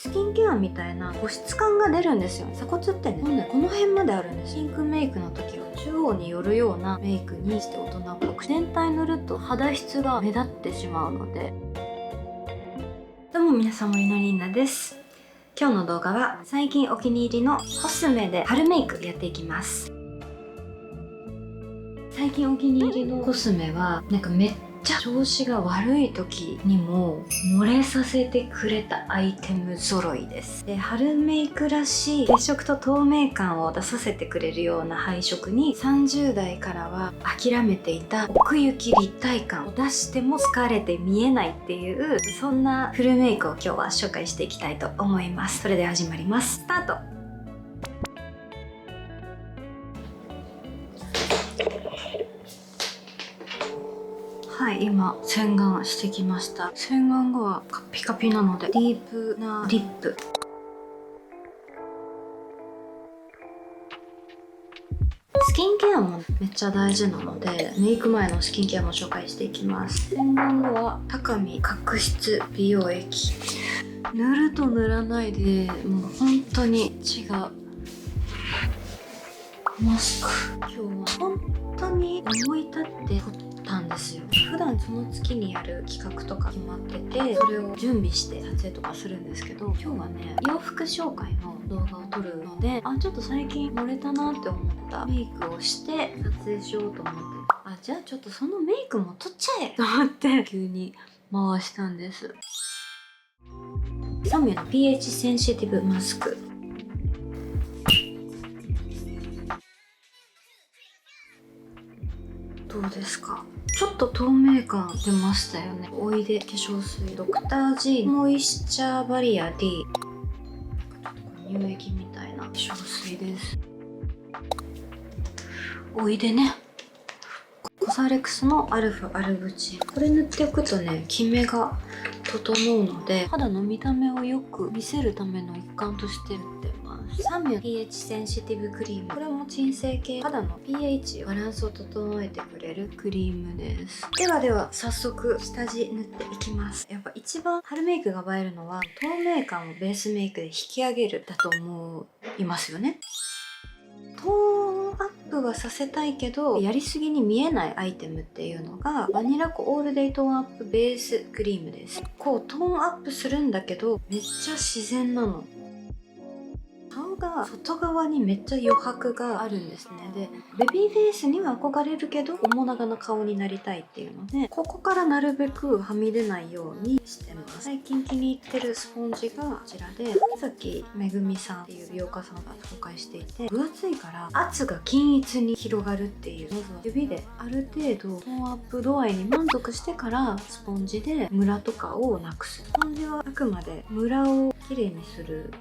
スキンケアみたいな保湿感が出るんですよ。鎖骨ってね、この辺まであるんです。ピンクメイクの時は中央に寄るようなメイクにして大人っぽく、全体塗ると肌質が目立ってしまうので。どうも皆さん、森のりんなです。今日の動画は最近お気に入りのコスメで春メイクやっていきます。最近お気に入りのコスメはなんかめっちゃ調子が悪い時にも漏れさせてくれたアイテム揃いです。で、春メイクらしい血色と透明感を出させてくれるような配色に、30代からは諦めていた奥行き立体感を出しても疲れて見えないっていう、そんなフルメイクを今日は紹介していきたいと思います。それでは始まります。スタート。はい、今洗顔してきました。洗顔後はカピカピなのでディープなリップ。スキンケアもめっちゃ大事なので、メイク前のスキンケアも紹介していきます。洗顔後は高見角質美容液。塗ると塗らないでもう本当に違う。マスク、今日は本当に思い立って撮ったんですよ。普段その月にやる企画とか決まってて、それを準備して撮影とかするんですけど、今日はね、洋服紹介の動画を撮るので、ちょっと最近漏れたなって思ったメイクをして撮影しようと思って、じゃあちょっとそのメイクも撮っちゃえと思って急に回したんです。サンミュの pH センシティブマスク。どうですか？ちょっと透明感出ましたよね。おいで化粧水、ドクター G モイスチャーバリア D。 ちょっとこれ乳液みたいな化粧水です。おいでね。コサレクスのアルフアルブチン。これ塗っておくとね、キメが整うので、肌の見た目をよく見せるための一環として塗ってます。サンミュ pH センシティブクリーム。これも鎮静系、肌の pH バランスを整えてくれるクリームです。では早速下地塗っていきます。やっぱ一番春メイクが映えるのは透明感をベースメイクで引き上げるだと思いますよね。トーンアップはさせたいけどやりすぎに見えないアイテムっていうのがバニラコオールデイトーンアップベースクリームです。こうトーンアップするんだけどめっちゃ自然なの。顔が外側にめっちゃ余白があるんですね。で、ベビーフェイスには憧れるけど面長な顔になりたいっていうので、ここからなるべくはみ出ないようにしてます。最近気に入ってるスポンジがこちらで、神崎めぐみさんっていう美容家さんが紹介していて、分厚いから圧が均一に広がるっていう。まずは指である程度トーンアップ度合いに満足してからスポンジでムラとかをなくす。スポンジはあくまでムラをきれいにする。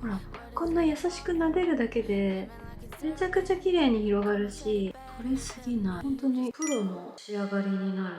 ほら、こんな優しく撫でるだけでめちゃくちゃ綺麗に広がるし、取れすぎない。本当にプロの仕上がりになる。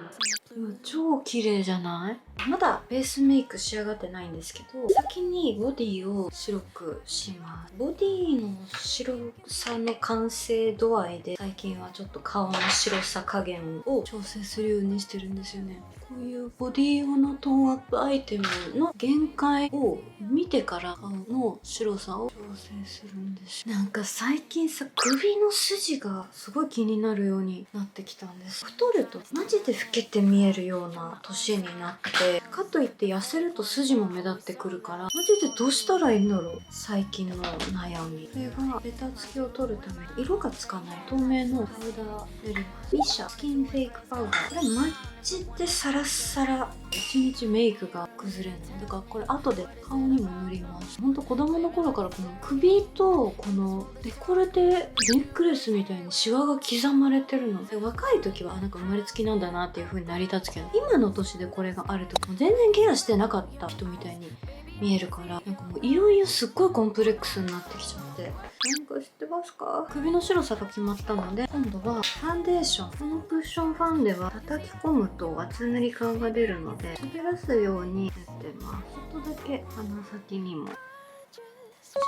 今超綺麗じゃない？まだベースメイク仕上がってないんですけど、先にボディを白くします。ボディの白さの完成度合いで最近はちょっと顔の白さ加減を調整するようにしてるんですよね。こういうボディ用のトーンアップアイテムの限界を見てから顔の白さを調整するんです。なんか最近さ、首の筋がすごい気になるようになってきたんです。太るとマジで老けて見えるような年になって、かといって痩せると筋も目立ってくるから、マジでどうしたらいいんだろう。最近の悩み。これがベタつきを取るために色がつかない透明のパウダー塗ります。ミッシャスキンフェイクパウダー。これマジでサラッサラ。1日メイクが崩れない。だからこれ後で顔にも塗ります。ほんと子供の頃からこの首とこのデコルテネックレスみたいにシワが刻まれてるので、若い時はなんか生まれつきなんだなっていう風になり立つけど、今の年でこれがあるともう全然ケアしてなかった人みたいに見えるから、なんかもういよいよすっごいコンプレックスになってきちゃって。なんか知ってますか？首の白さが決まったので、今度はファンデーション。このクッションファンデは叩き込むと厚塗り感が出るので滑らすように塗ってます。ちょっとだけ鼻先にも。こ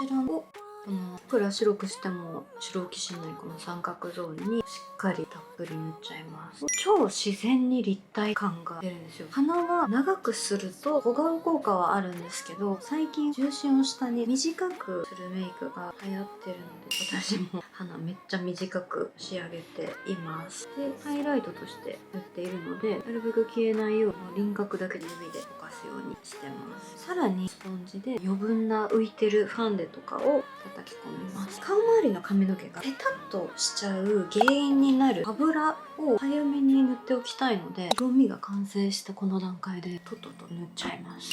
ちらをこのいくら白くしても白浮きしないこの三角ゾーンにしっかりたっぷり塗っちゃいます。超自然に立体感が出るんですよ。鼻は長くすると小顔効果はあるんですけど、最近重心を下に短くするメイクが流行ってるので、私も鼻めっちゃ短く仕上げています。でハイライトとして塗っているので、なるべく消えないように輪郭だけで指でぼかすようにしてます。さらにスポンジで余分な浮いてるファンデとかを叩き込みます。顔周りの髪の毛がペタッとしちゃう原因になる油を早めに塗っておきたいので、色味が完成したこの段階でとっとと塗っちゃいます。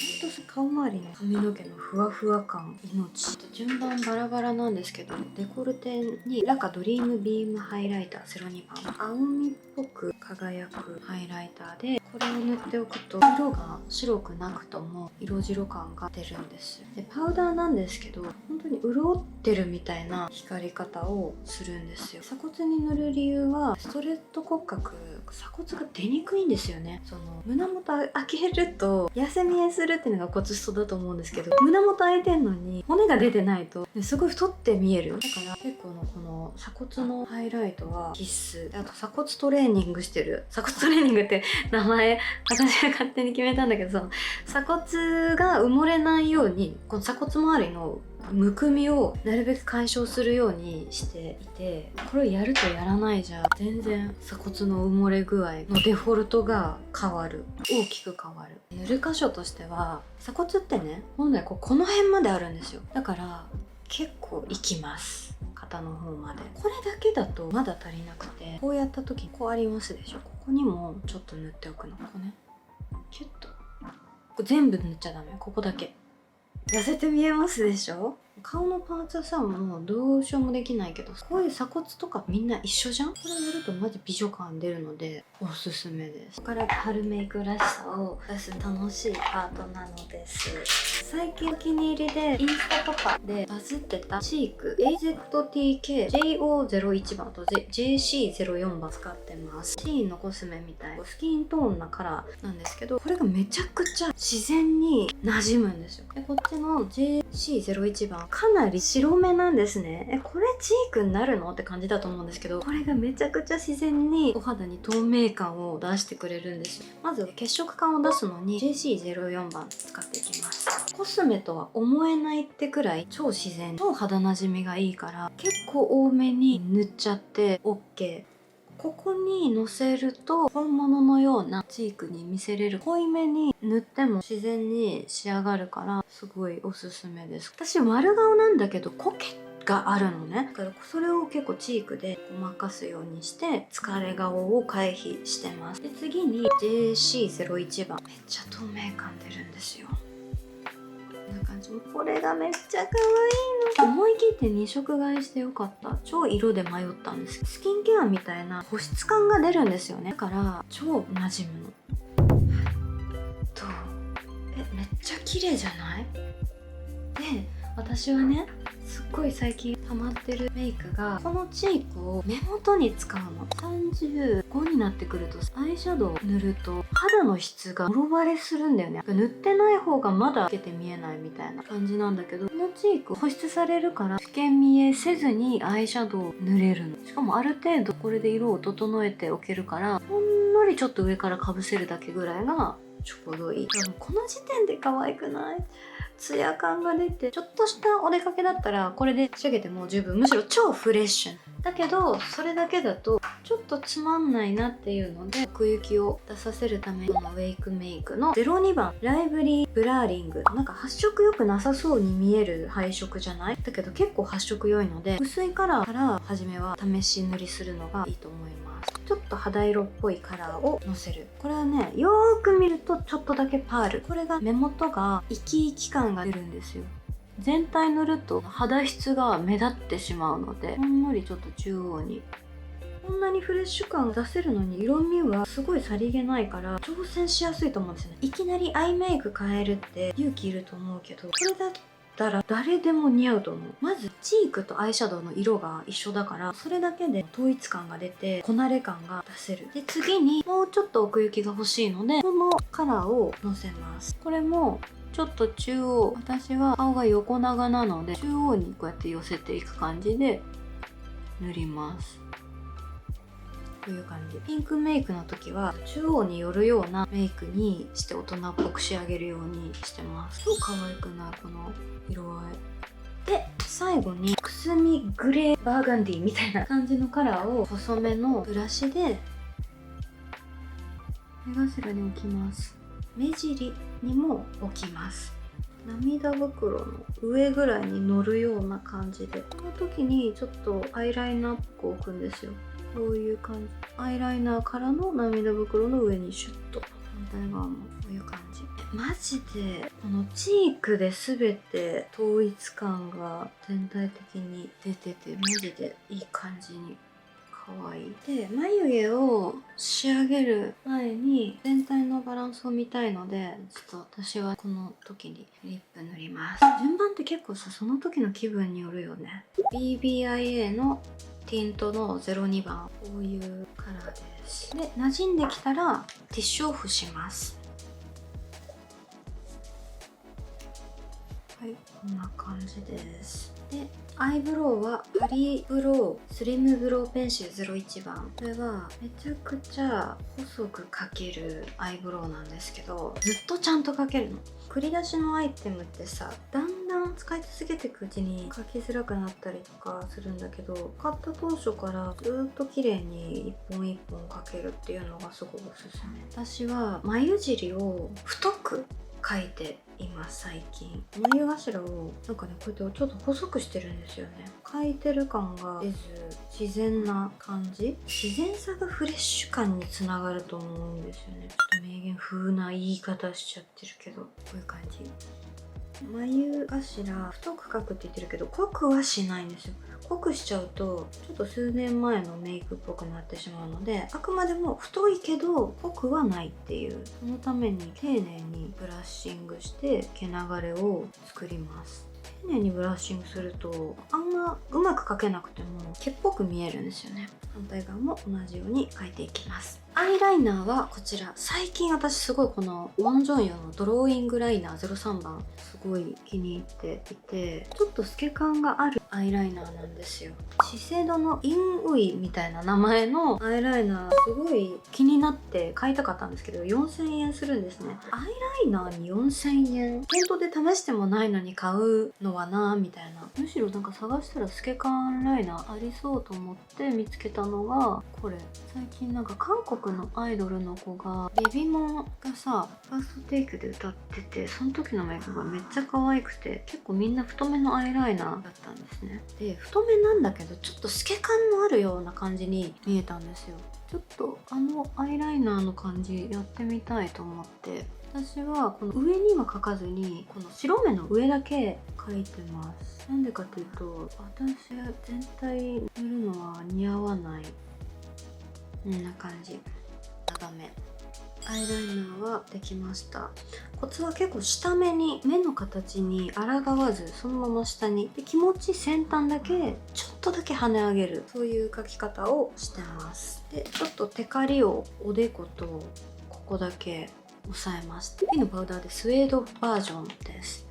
顔周りの髪の毛のふわふわ感命。順番バラバラなんですけど、デコルテにラカドリームビームハイライター02番、青みっぽく輝くハイライターで、これを塗っておくと色が白くなくとも色白感が出るんです。でパウダーなんですけど、本当に潤ってるみたいな光り方をするんですよ。鎖骨に塗る理由は、ストレート骨格、鎖骨が出にくいんですよね。その胸元開けると痩せ見えするっていうのがコツストだと思うんですけど、胸元開いてんのに骨が出てないとすごい太って見える。だから結構この鎖骨のハイライトは必須。あと鎖骨トレーニングしてる、鎖骨トレーニングって名前私が勝手に決めたんだけど、その鎖骨が埋もれないように、この鎖骨周りのむくみをなるべく解消するようにしていて、これをやるとやらないじゃ全然鎖骨の埋もれ具合のデフォルトが変わる、大きく変わる。塗る箇所としては、鎖骨ってね、本来この辺まであるんですよ。だから結構いきます、肩の方まで。これだけだとまだ足りなくて、こうやった時にこうありますでしょ。ここにもちょっと塗っておくの。ここね、キュッと。これ全部塗っちゃダメ、ここだけ。痩せて見えますでしょ。顔のパーツはさ、もうどうしようもできないけど、こういう鎖骨とかみんな一緒じゃん。これやるとマジ美女感出るのでおすすめです。ここから春メイクらしさを出す楽しいパートなのです。最近お気に入りでインスタとかでバズってたチーク AZTK-JO01 番と JC04 番使ってます。シーンのコスメみたいなスキントーンなカラーなんですけど、これがめちゃくちゃ自然に馴染むんですよ。でこっちの JC01 番かなり白目なんですね。これチークになるのって感じだと思うんですけど、これがめちゃくちゃ自然にお肌に透明感を出してくれるんですよ。まず血色感を出すのに JC04 番使っていきます。コスメとは思えないってくらい超自然、超肌なじみがいいから結構多めに塗っちゃって OK。ここにのせると本物のようなチークに見せれる。濃いめに塗っても自然に仕上がるからすごいおすすめです。私丸顔なんだけどコケがあるのね。だからそれを結構チークでごまかすようにして疲れ顔を回避してます。で次に JC01 番、めっちゃ透明感出るんですよ。こんな感じ。これがめっちゃ可愛いの。思い切って2色買いしてよかった。超色で迷ったんです。スキンケアみたいな保湿感が出るんですよね。だから超馴染むの。どう？めっちゃ綺麗じゃない？で私はね、すっごい最近ハマってるメイクが、このチークを目元に使うの。35になってくるとアイシャドウ塗ると肌の質がボロバレするんだよね。塗ってない方がまだつけて見えないみたいな感じなんだけど、このチーク保湿されるからつけ見えせずにアイシャドウを塗れるの。しかもある程度これで色を整えておけるから、ほんのりちょっと上からかぶせるだけぐらいがちょうどいい。でもこの時点で可愛くない？ツヤ感が出て、ちょっとしたお出かけだったらこれで仕上げても十分、むしろ超フレッシュだけど、それだけだとちょっとつまんないなっていうので、奥行きを出させるためのウェイクメイクの02番ライブリーブラーリング。なんか発色良くなさそうに見える配色じゃない？だけど結構発色良いので、薄いカラーから初めは試し塗りするのがいいと思います。ちょっと肌色っぽいカラーをのせる。これはね、よーく見るとちょっとだけパール。これが目元が生き生き感が出るんですよ。全体塗ると肌質が目立ってしまうので、ほんのりちょっと中央に。こんなにフレッシュ感出せるのに色味はすごいさりげないから挑戦しやすいと思うんですよね。いきなりアイメイク変えるって勇気いると思うけど、これだったら誰でも似合うと思う。まずチークとアイシャドウの色が一緒だから、それだけで統一感が出てこなれ感が出せる。で次にもうちょっと奥行きが欲しいので、このカラーをのせます。これもちょっと中央、私は顔が横長なので中央にこうやって寄せていく感じで塗ります。という感じ。ピンクメイクの時は中央に寄るようなメイクにして大人っぽく仕上げるようにしてます。超可愛くないこの色合いで、最後にくすみグレーバーガンディみたいな感じのカラーを細めのブラシで目頭に置きます。目尻にも置きます。涙袋の上ぐらいに乗るような感じで、この時にちょっとアイライナーっぽく置くんですよ。こういう感じ、アイライナーからの涙袋の上にシュッと、反対側もこういう感じ。マジでこのチークで全て統一感が全体的に出てて、マジでいい感じに可愛い。で、眉毛を仕上げる前に全体のバランスを見たいので、ちょっと私はこの時にリップ塗ります。順番って結構さ、その時の気分によるよね。 BBIA のティントの02番、こういうカラーです。で、馴染んできたらティッシュオフします。はい、こんな感じです。で、アイブロウはパリブロウスリムブロウペンシル01番。これはめちゃくちゃ細く描けるアイブロウなんですけど、ずっとちゃんと描けるの。繰り出しのアイテムってさ、だんだん使い続けていくうちに描きづらくなったりとかするんだけど、買った当初からずっと綺麗に一本一本描けるっていうのがすごいおすすめ。私は眉尻を太く描いています最近。眉頭をなんかね、こうやってちょっと細くしてるんですよね。描いてる感が出ず自然な感じ、自然さがフレッシュ感につながると思うんですよね。ちょっと名言風な言い方しちゃってるけど、こういう感じ。眉頭太く描くって言ってるけど、濃くはしないんですよ。濃くしちゃうとちょっと数年前のメイクっぽくなってしまうので、あくまでも太いけど濃くはないっていう、そのために丁寧にブラッシングして毛流れを作ります。丁寧にブラッシングするとあんまうまく描けなくても毛っぽく見えるんですよね。反対側も同じように描いていきます。アイライナーはこちら、最近私すごいこのウォン・ジョンヨのドローイングライナー03番すごい気に入っていて、ちょっと透け感があるアイライナーなんですよ。資生堂のインウイみたいな名前のアイライナーすごい気になって買いたかったんですけど、4000円するんですね。アイライナーに4000円、店頭で試してもないのに買うのはなみたいな。むしろなんか探したら透け感ライナーありそうと思って見つけたのがこれ。最近なんか韓国のアイドルの子がベビモンがさファーストテイクで歌ってて、その時のメイクがめっちゃ可愛くて、結構みんな太めのアイライナーだったんですね。で、太めなんだけどちょっと透け感のあるような感じに見えたんですよ。ちょっとあのアイライナーの感じやってみたいと思って、私はこの上には描かずにこの白目の上だけ描いてます。なんでかっていうと、私は全体塗るのは似合わない。こんな感じ。長めアイライナーはできました。コツは結構下目に、目の形に抗わずそのまま下に、で気持ち先端だけちょっとだけ跳ね上げる、そういう描き方をしてます。でちょっとテカリをおでことここだけ押さえます。ピのパウダーでスウェードバージョンです。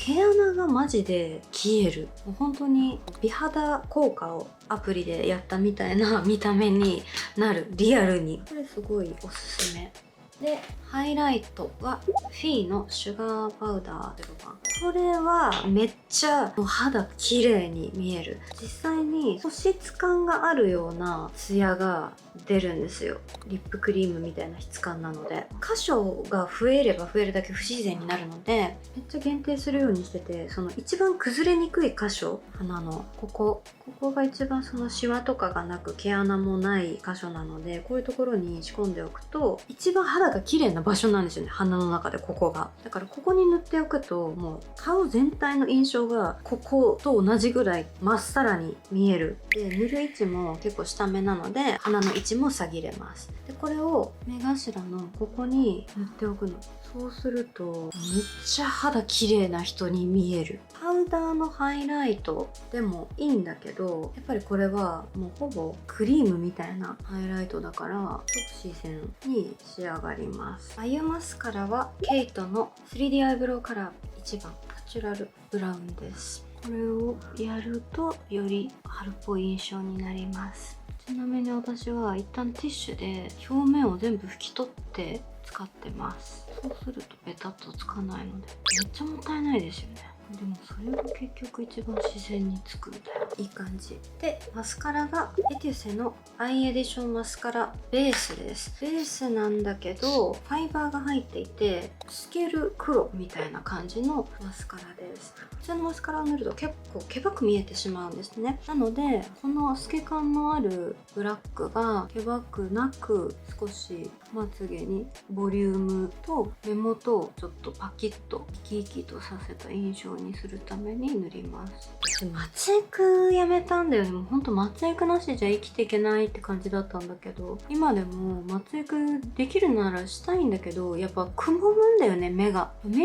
毛穴がマジで消える。もう本当に美肌効果をアプリでやったみたいな見た目になる。リアルにこれすごいおすすめで、ハイライトはフィーのシュガーパウダー0番。これはめっちゃお肌綺麗に見える。実際に保湿感があるようなツヤが出るんですよ。リップクリームみたいな質感なので、箇所が増えれば増えるだけ不自然になるので、めっちゃ限定するようにしてて、その一番崩れにくい箇所、鼻のここが一番そのシワとかがなく毛穴もない箇所なので、こういうところに仕込んでおくと一番肌が綺麗な場所なんですよね、鼻の中で。ここがだからここに塗っておくと、もう顔全体の印象がここと同じぐらいまっさらに見える。で塗る位置も結構下目なので鼻の位置も下げれます。でこれを目頭のここに塗っておくの。そうするとめっちゃ肌綺麗な人に見える。パウダーのハイライトでもいいんだけど、やっぱりこれはもうほぼクリームみたいなハイライトだからすごく自然に仕上がります。眉マスカラはケイトの 3D アイブロウカラー1番ナチュラルブラウンです。これをやるとより春っぽい印象になります。ちなみに私は一旦ティッシュで表面を全部拭き取って使ってます。そうするとベタっとつかないのでめっちゃもったいないですよね。でもそれが結局一番自然につくみたいな。いい感じで、マスカラがエテュセのアイエディションマスカラベースです。ベースなんだけどファイバーが入っていて透ける黒みたいな感じのマスカラです。普通のマスカラを塗ると結構けばく見えてしまうんですね。なのでこの透け感のあるブラックがけばくなく少しまつげにボリュームと目元をちょっとパキッと生き生きとさせた印象にするために塗ります。私松エクやめたんだよね。もうほんと松エクなしじゃ生きていけないって感じだったんだけど、今でも松エクできるならしたいんだけど、やっぱくぼむんだよね。目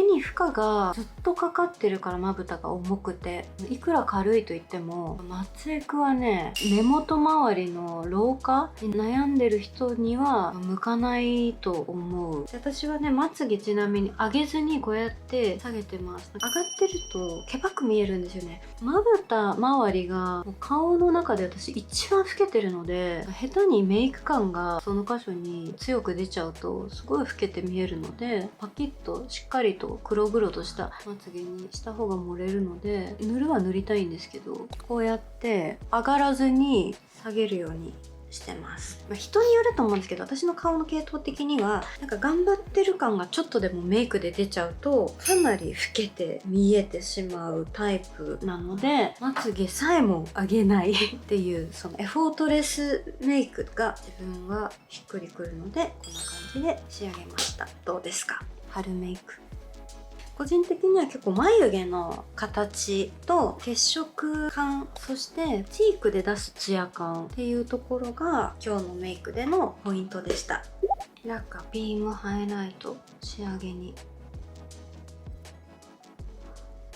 に負荷がずっとかかってるから、まぶたが重くて、いくら軽いと言っても松エクはね、目元周りの老化に悩んでる人には向かないと思う。私はね、まつげちなみに上げずにこうやって下げてます。上がってるとけばく見えるんですよね。まぶた周りがもう顔の中で私一番老けてるので、下手にメイク感がその箇所に強く出ちゃうとすごい老けて見えるので、パキッとしっかりと黒々としたまつげにした方が盛れるので、塗るは塗りたいんですけど、こうやって上がらずに下げるようにしてます。人によると思うんですけど、私の顔の系統的にはなんか頑張ってる感がちょっとでもメイクで出ちゃうとかなり老けて見えてしまうタイプなので、まつげさえも上げないっていうそのエフォートレスメイクが自分はしっくりくるので、こんな感じで仕上げました。どうですか？春メイク。個人的には結構眉毛の形と血色感、そしてチークで出すツヤ感っていうところが今日のメイクでのポイントでした。なんかビームハイライト仕上げに、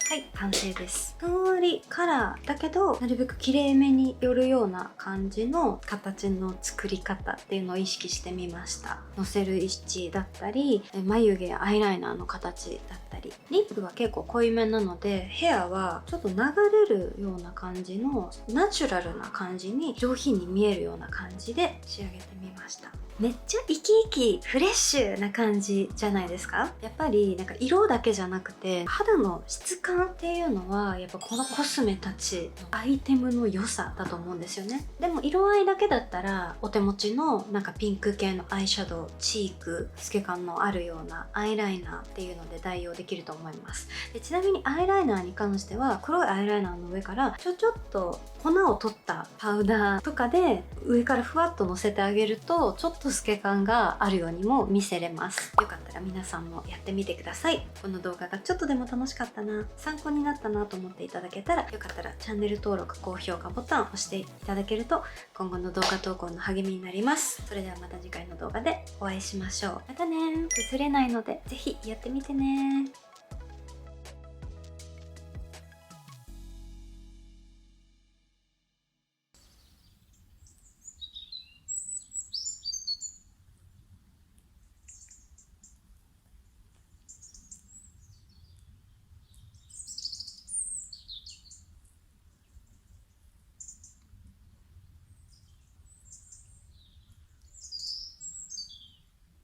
はい、完成です。ふんわりカラーだけどなるべく綺麗めに寄るような感じの形の作り方っていうのを意識してみました。のせる位置だったり、眉毛やアイライナーの形だったり、リップは結構濃いめなのでヘアはちょっと流れるような感じのナチュラルな感じに上品に見えるような感じで仕上げてみました。めっちゃ生き生きフレッシュな感じじゃないですか？やっぱりなんか色だけじゃなくて肌の質感っていうのはやっぱこのコスメたちのアイテムの良さだと思うんですよね。でも色合いだけだったらお手持ちのなんかピンク系のアイシャドウ、チーク、透け感のあるようなアイライナーっていうので代用できると思います。でちなみにアイライナーに関しては黒いアイライナーの上からちょっと粉を取ったパウダーとかで上からふわっとのせてあげるとちょっと透け感があるようにも見せれます。よかったら皆さんもやってみてください。この動画がちょっとでも楽しかったな、参考になったなと思っていただけたら、よかったらチャンネル登録、高評価ボタンを押していただけると今後の動画投稿の励みになります。それではまた次回の動画でお会いしましょう。またね。崩れないのでぜひやってみてね。